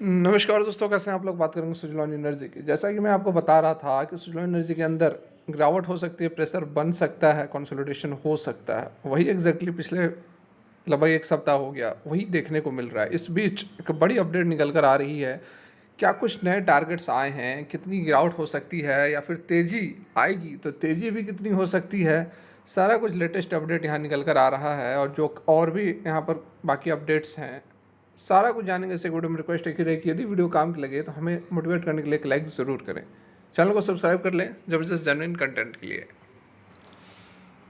नमस्कार दोस्तों, कैसे हैं आप लोग। बात करेंगे सुज़लॉन एनर्जी की। जैसा कि मैं आपको बता रहा था कि सुज़लॉन एनर्जी के अंदर गिरावट हो सकती है, प्रेशर बन सकता है, कंसोलिडेशन हो सकता है। वही एग्जैक्टली पिछले लगभग 1 सप्ताह हो गया, वही देखने को मिल रहा है। इस बीच एक बड़ी अपडेट निकल कर आ रही है। क्या कुछ नए टारगेट्स आए हैं, कितनी गिरावट हो सकती है या फिर तेज़ी आएगी तो तेज़ी भी कितनी हो सकती है। सारा कुछ लेटेस्ट अपडेट यहाँ निकल कर आ रहा है, और जो और भी यहाँ पर बाकी अपडेट्स हैं, सारा कुछ जानेंगे। इस वीडियो में रिक्वेस्ट एक ही रही कि यदि वीडियो काम की लगे तो हमें मोटिवेट करने के लिए एक लाइक ज़रूर करें, चैनल को सब्सक्राइब कर लें ज़बरदस्त जेन्युइन कंटेंट के लिए।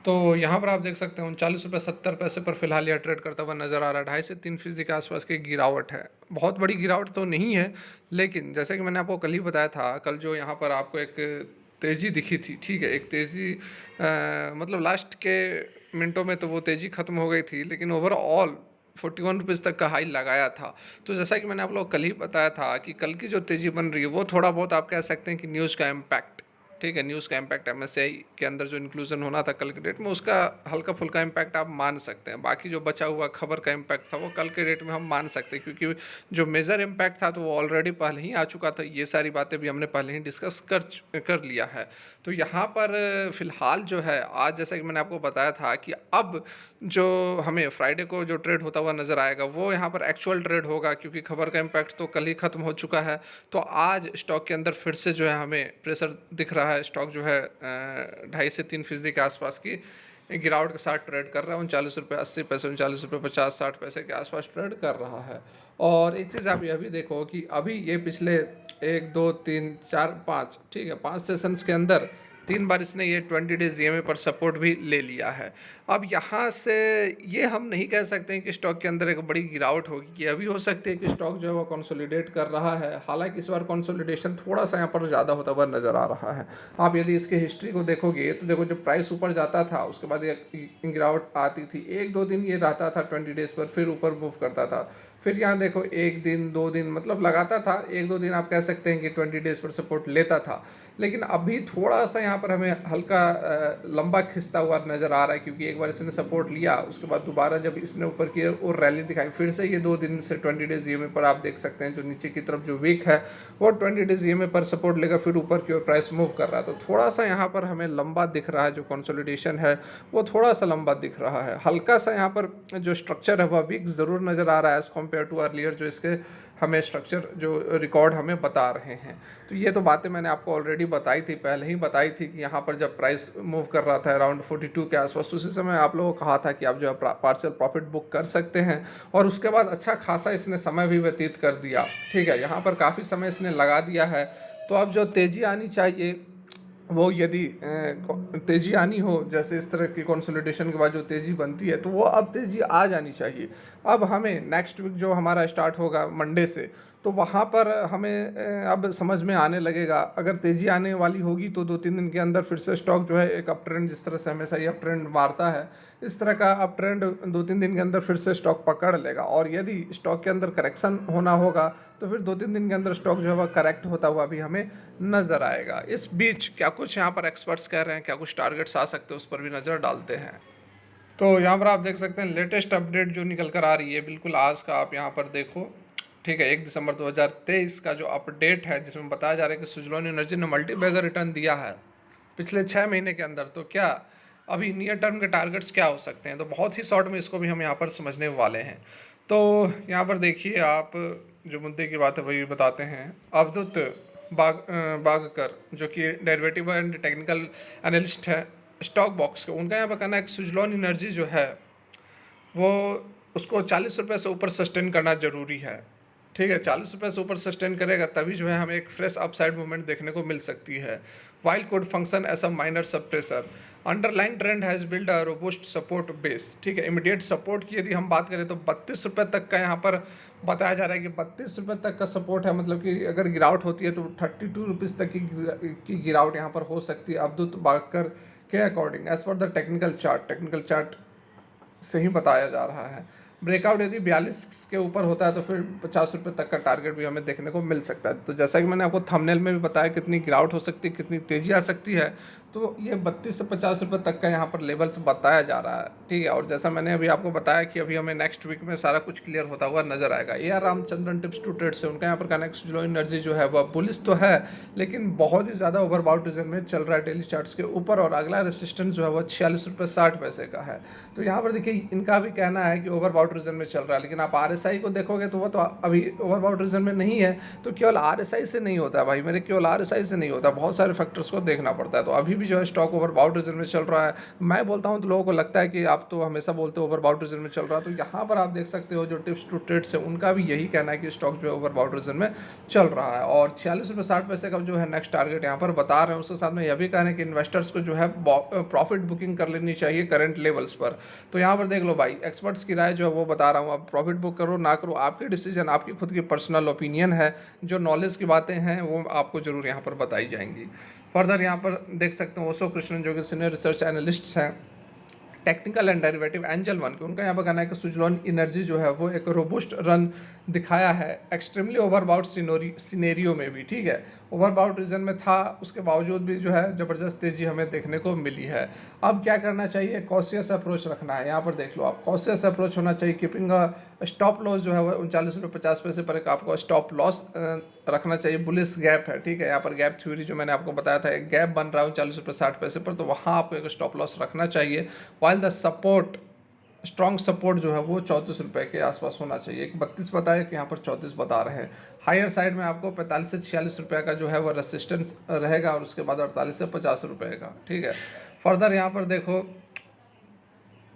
तो यहाँ पर आप देख सकते हैं 39 रुपये 70 पैसे पर फिलहाल यह ट्रेड करता हुआ नजर आ रहा है। 2.5 से 3% के आसपास की गिरावट है। बहुत बड़ी गिरावट तो नहीं है, लेकिन जैसे कि मैंने आपको कल ही बताया था, कल जो यहाँ पर आपको एक तेज़ी दिखी थी, ठीक है, एक तेज़ी मतलब लास्ट के मिनटों में तो वो तेज़ी खत्म हो गई थी, लेकिन ओवरऑल 41 रुपीज़ तक का हाई लगाया था। तो जैसा कि मैंने आप लोग कल ही बताया था कि कल की जो तेज़ी बन रही है वो थोड़ा बहुत आप कह सकते हैं कि न्यूज़ का इम्पैक्ट, ठीक है, न्यूज़ का इम्पैक्ट एमएससीआई के अंदर जो इंक्लूजन होना था कल के डेट में, उसका हल्का फुल्का इम्पैक्ट आप मान सकते हैं। बाकी जो बचा हुआ खबर का इम्पैक्ट था वो कल के डेट में हम मान सकते हैं, क्योंकि जो मेजर इम्पैक्ट था तो वो ऑलरेडी पहले ही आ चुका था। ये सारी बातें भी हमने पहले ही डिस्कस कर लिया है। तो यहाँ पर फिलहाल जो है आज, जैसा कि मैंने आपको बताया था कि अब जो हमें फ्राइडे को जो ट्रेड होता हुआ नज़र आएगा वो यहाँ पर एक्चुअल ट्रेड होगा, क्योंकि खबर का इम्पैक्ट तो कल ही ख़त्म हो चुका है। तो आज स्टॉक के अंदर फिर से जो है हमें प्रेशर दिख रहा है। स्टॉक जो है 2.5 से 3% के आसपास की गिरावट के साथ ट्रेड कर रहा है। 39 रुपये 80 पैसे, 39 रुपये 50-60 पैसे के आसपास ट्रेड कर रहा है। और एक चीज़ आप यह भी देखो कि अभी ये पिछले 1 2 3 4 5, ठीक है, 5 सेशंस के अंदर 3 बार इसने ये 20 डेज ईएमए पर सपोर्ट भी ले लिया है। अब यहाँ से ये हम नहीं कह सकते हैं कि स्टॉक के अंदर एक बड़ी गिरावट होगी। ये अभी हो सकती है कि स्टॉक जो है वो कंसोलिडेट कर रहा है। हालांकि इस बार कंसोलिडेशन थोड़ा सा यहाँ पर ज़्यादा होता हुआ नज़र आ रहा है। आप यदि इसके हिस्ट्री को देखोगे तो देखो, जब प्राइस ऊपर जाता था उसके बाद ये गिरावट आती थी। 1 2 दिन ये रहता था 20 डेज पर, फिर ऊपर मूव करता था। फिर यहाँ देखो 1 दिन 2 दिन मतलब लगाता था। 1 2 दिन आप कह सकते हैं कि 20 डेज पर सपोर्ट लेता था। लेकिन अभी थोड़ा सा यहाँ पर हमें हल्का लंबा खिंचता हुआ नज़र आ रहा है, क्योंकि एक बार इसने सपोर्ट लिया, उसके बाद दोबारा जब इसने ऊपर की और रैली दिखाई, फिर से ये 2 दिन से 20 डेज ईएमए पर आप देख सकते हैं जो नीचे की तरफ जो वीक है वो 20 डेज ईएमए पर सपोर्ट लेकर फिर ऊपर की ओर प्राइस मूव कर रहा है। तो थोड़ा सा यहाँ पर हमें लंबा दिख रहा है, जो कंसोलिडेशन है वो थोड़ा सा लंबा दिख रहा है। हल्का सा यहाँ पर जो स्ट्रक्चर है वह वीक ज़रूर नज़र आ रहा है एज़ कम्पेयर टू अर्लियर, जो इसके हमें स्ट्रक्चर जो रिकॉर्ड हमें बता रहे हैं। तो ये तो बातें मैंने आपको ऑलरेडी बताई थी, पहले ही बताई थी कि यहाँ पर जब प्राइस मूव कर रहा था अराउंड 42 के आसपास, उसी समय आप लोगों को कहा था कि आप जो है पार्शियल प्रॉफिट बुक कर सकते हैं। और उसके बाद अच्छा खासा इसने समय भी व्यतीत कर दिया, ठीक है, यहाँ पर काफ़ी समय इसने लगा दिया है। तो अब जो तेज़ी आनी चाहिए वो, यदि तेज़ी आनी हो, जैसे इस तरह की कंसोलिडेशन के बाद जो तेज़ी बनती है, तो वो अब तेज़ी आ जानी चाहिए। अब हमें नेक्स्ट वीक जो हमारा स्टार्ट होगा मंडे से, तो वहाँ पर हमें अब समझ में आने लगेगा। अगर तेज़ी आने वाली होगी तो 2 3 दिन के अंदर फिर से स्टॉक जो है एक अप ट्रेंड, जिस तरह से हमेशा ये अप ट्रेंड मारता है, इस तरह का अप ट्रेंड 2 3 दिन के अंदर फिर से स्टॉक पकड़ लेगा। और यदि स्टॉक के अंदर करेक्शन होना होगा तो फिर 2 3 दिन के अंदर स्टॉक जो है वह करेक्ट होता हुआ भी हमें नज़र आएगा। इस बीच क्या कुछ यहाँ पर एक्सपर्ट्स कह रहे हैं, क्या कुछ टारगेट्स आ सकते हैं, उस पर भी नज़र डालते हैं। तो यहाँ पर आप देख सकते हैं लेटेस्ट अपडेट जो निकल कर आ रही है, बिल्कुल आज का आप यहाँ पर देखो, ठीक है, 1 दिसंबर 2023 का जो अपडेट है, जिसमें बताया जा रहा है कि सुज़लॉन एनर्जी ने मल्टी बैगर रिटर्न दिया है पिछले 6 महीने के अंदर। तो क्या अभी नियर टर्म के टारगेट्स क्या हो सकते हैं, तो बहुत ही शॉर्ट में इसको भी हम यहाँ पर समझने वाले हैं। तो यहाँ पर देखिए, आप जो मुद्दे की बात है वही बताते हैं। अवधूत बागकर, जो कि डेरिवेटिव एंड टेक्निकल एनालिस्ट है स्टॉक बॉक्स का, उनका यहाँ पर कहना है कि सुज़लॉन एनर्जी जो है वो, उसको 40 रुपये से ऊपर सस्टेन करना ज़रूरी है, ठीक है। 40 रुपये से ऊपर सस्टेन करेगा तभी जो है हमें एक फ्रेश अपसाइड मूवमेंट देखने को मिल सकती है। While code function as a minor suppressor, underline trend has build a robust support base, ठीक है। इमीडिएट सपोर्ट की यदि हम बात करें तो 32 रुपये तक का यहाँ पर बताया जा रहा है कि 32 रुपये तक का सपोर्ट है। मतलब कि अगर गिरावट होती है तो 32 रुपीज़ तक की गिरावट यहाँ पर हो सकती है अवधूत बागकर के according, as per the technical chart से ही बताया जा रहा है। ब्रेकआउट यदि 42 के ऊपर होता है तो फिर 50 रुपये तक का टारगेट भी हमें देखने को मिल सकता है। तो जैसा कि मैंने आपको थंबनेल में भी बताया कितनी गिरावट हो सकती है, कितनी तेज़ी आ सकती है, तो ये 32 से 50 रुपये तक का यहाँ पर लेवल्स बताया जा रहा है, ठीक है। और जैसा मैंने अभी आपको बताया कि अभी हमें नेक्स्ट वीक में सारा कुछ क्लियर होता हुआ नजर आएगा। A R Ramachandran tips to trade से उनका यहाँ पर कहना है कि स्लो एनर्जी जो है वह बुलिश तो है, लेकिन बहुत ही ज़्यादा ओवरबाउट रीजन में चल रहा है डेली चार्ट्स के ऊपर, और अगला रेसिस्टेंस जो है वह 46 रुपये 60 पैसे का है। तो यहाँ पर देखिए इनका भी कहना है कि ओवरबाउट रीजन में चल रहा है, लेकिन आप आर एस आई को देखोगे तो वह तो अभी ओवरबाउट रीजन में नहीं है। तो केवल आर एस आई से नहीं होता है भाई मेरे, केवल आर एस आई से नहीं होता, बहुत सारे फैक्टर्स को देखना पड़ता है। तो अभी भी जो है स्टॉक ओवरबाउट रीजन में चल रहा है। मैं बोलता हूँ तो लोगों को लगता है कि आप तो हमेशा बोलते हो ओवरबाउट रीजन में चल रहा है, तो यहाँ पर आप देख सकते हो जो टिप्स टू ट्रेड्स है उनका भी यही कहना है कि स्टॉक जो है ओवरबाउट रीजन में चल रहा है, और 46 रुपये 60 पैसे का जो है नेक्स्ट टारगेट यहाँ पर बता रहे हैं। उसके साथ में यह भी कहना है कि इन्वेस्टर्स को जो है प्रॉफिट बुकिंग कर लेनी चाहिए करंट लेवल्स पर। तो यहाँ पर देख लो भाई, एक्सपर्ट्स की राय जो है वो बता रहा हूँ, आप प्रॉफिट बुक करो ना करो आपकी डिसीजन, आपकी खुद की पर्सनल ओपिनियन है। जो नॉलेज की बातें हैं वो आपको जरूर यहाँ पर बताई जाएंगी। फर्दर यहाँ पर देख सकते हो ओशो कृष्णन जो कि सीनियर रिसर्च एनालिस्ट्स हैं technical and derivative angel one के, उनका यहाँ पर कहना है कि सुजलॉन एनर्जी जो है वो एक रोबुस्ट रन दिखाया है एक्सट्रीमली ओवरबाउट सिनेरियो में भी, ठीक है। ओवरबाउट रीजन में था, उसके बावजूद भी जो है ज़बरदस्त तेज़ी हमें देखने को मिली है। अब क्या करना चाहिए, कॉशियस अप्रोच रखना है। यहाँ पर देख लो आप, कॉशियस अप्रोच होना चाहिए। कीपिंग स्टॉप लॉस जो है वो 39 रुपये 50 पैसे पर एक आपको स्टॉप लॉस रखना चाहिए। बुलिस गैप है, ठीक है। यहाँ पर गैप थ्योरी जो मैंने आपको बताया था, एक गैप बन रहा है 39 रुपये 60 पैसे पर, तो वहाँ आपको एक स्टॉप लॉस रखना चाहिए। While the support strong support जो है वो 34 रुपये के आसपास होना चाहिए। एक 32 बताया कि यहाँ पर 34 बता रहे हैं। हायर साइड में आपको 45 से 46 रुपये का जो है वो रेसिस्टेंस रहेगा, और उसके बाद 48 से 50 रुपये का, ठीक है। फर्दर यहाँ पर देखो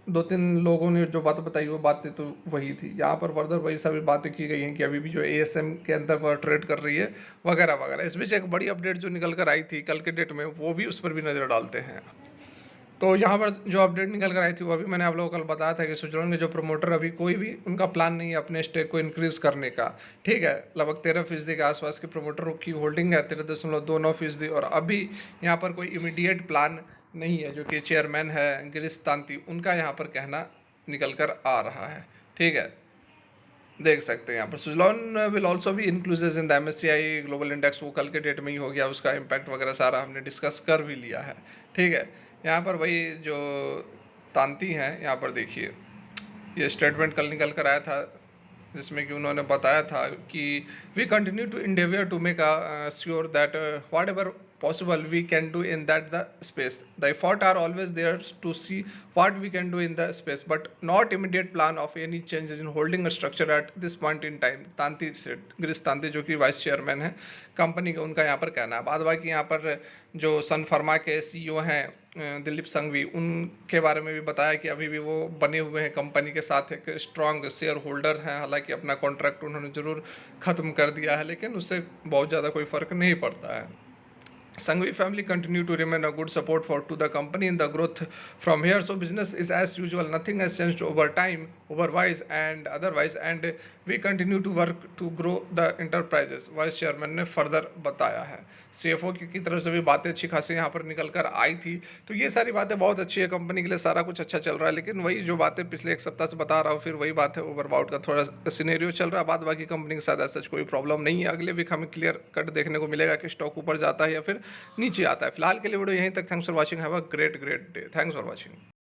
2-3 लोगों ने जो बात बताई वो बातें तो वही थी। यहाँ पर फर्दर वही सभी बातें की गई हैं कि अभी भी जो एएसएम के अंदर पर ट्रेड कर रही है वगैरह वगैरह। इस बीच एक बड़ी अपडेट जो निकल कर आई थी कल के डेट में, वो भी उस पर भी नज़र डालते हैं। तो यहाँ पर जो अपडेट निकल कर आई थी वो अभी मैंने आप लोगों को कल बताया था कि स्विट्जरलैंड के जो प्रमोटर अभी कोई भी उनका प्लान नहीं है अपने स्टेक को इंक्रीज़ करने का, ठीक है। लगभग 13% के आसपास के प्रमोटरों की होल्डिंग है, 13.29%। और अभी यहाँ पर कोई इमीडिएट प्लान नहीं है, जो कि चेयरमैन है गिरीश तांती, उनका यहाँ पर कहना निकल कर आ रहा है, ठीक है। देख सकते हैं यहाँ पर सुजलॉन विल ऑल्सो भी included in the MSCI global index, वो कल के डेट में ही हो गया, उसका इम्पैक्ट वगैरह सारा हमने डिस्कस कर भी लिया है, ठीक है। यहाँ पर वही जो तांती हैं, यहाँ पर देखिए ये स्टेटमेंट कल निकल कर आया था, जिसमें कि उन्होंने बताया था कि we continue to endeavor to make sure that whatever possible we can do in that the space. The effort are always there to see what we can do in the space, but not immediate plan of any changes in holding a structure at this point in time. Tanti सेठ गिरीश तांती जो कि vice chairman है company का, उनका यहाँ पर कहना है। बाद बाकी यहाँ पर जो सन फार्मा के CEO हैं दिलीप संघवी, उनके बारे में भी बताया कि अभी भी वो बने हुए हैं कंपनी के साथ, एक स्ट्रॉन्ग शेयर होल्डर हैं। हालांकि अपना कॉन्ट्रैक्ट उन्होंने ज़रूर ख़त्म कर दिया है, लेकिन उससे बहुत ज़्यादा कोई फ़र्क नहीं पड़ता है। Sanghvi family continue to remain a good support for to the company in the growth from here. So business is as usual. Nothing has changed over time, otherwise and otherwise, and we continue to work to grow the enterprises. Vice chairman ने further बताया है। CFO की तरफ से भी बातें अच्छी खासी यहाँ पर निकल कर आई थी। तो ये सारी बातें बहुत अच्छी है, कंपनी के लिए सारा कुछ अच्छा चल रहा है। लेकिन वही जो बातें पिछले एक सप्ताह से बता रहा हूँ, फिर वही बात है, ओवरबाउट का थोड़ा सिनेरियो चल रहा है। बाद बाकी कंपनी के साथ ऐसा कोई प्रॉब्लम नहीं है। अगले वीक हमें क्लियर कट देखने को मिलेगा कि स्टॉक ऊपर जाता है या फिर नीचे आता है। फिलहाल के लिए वीडियो यहीं तक। Thanks for watching, have a great day. Thanks for watching.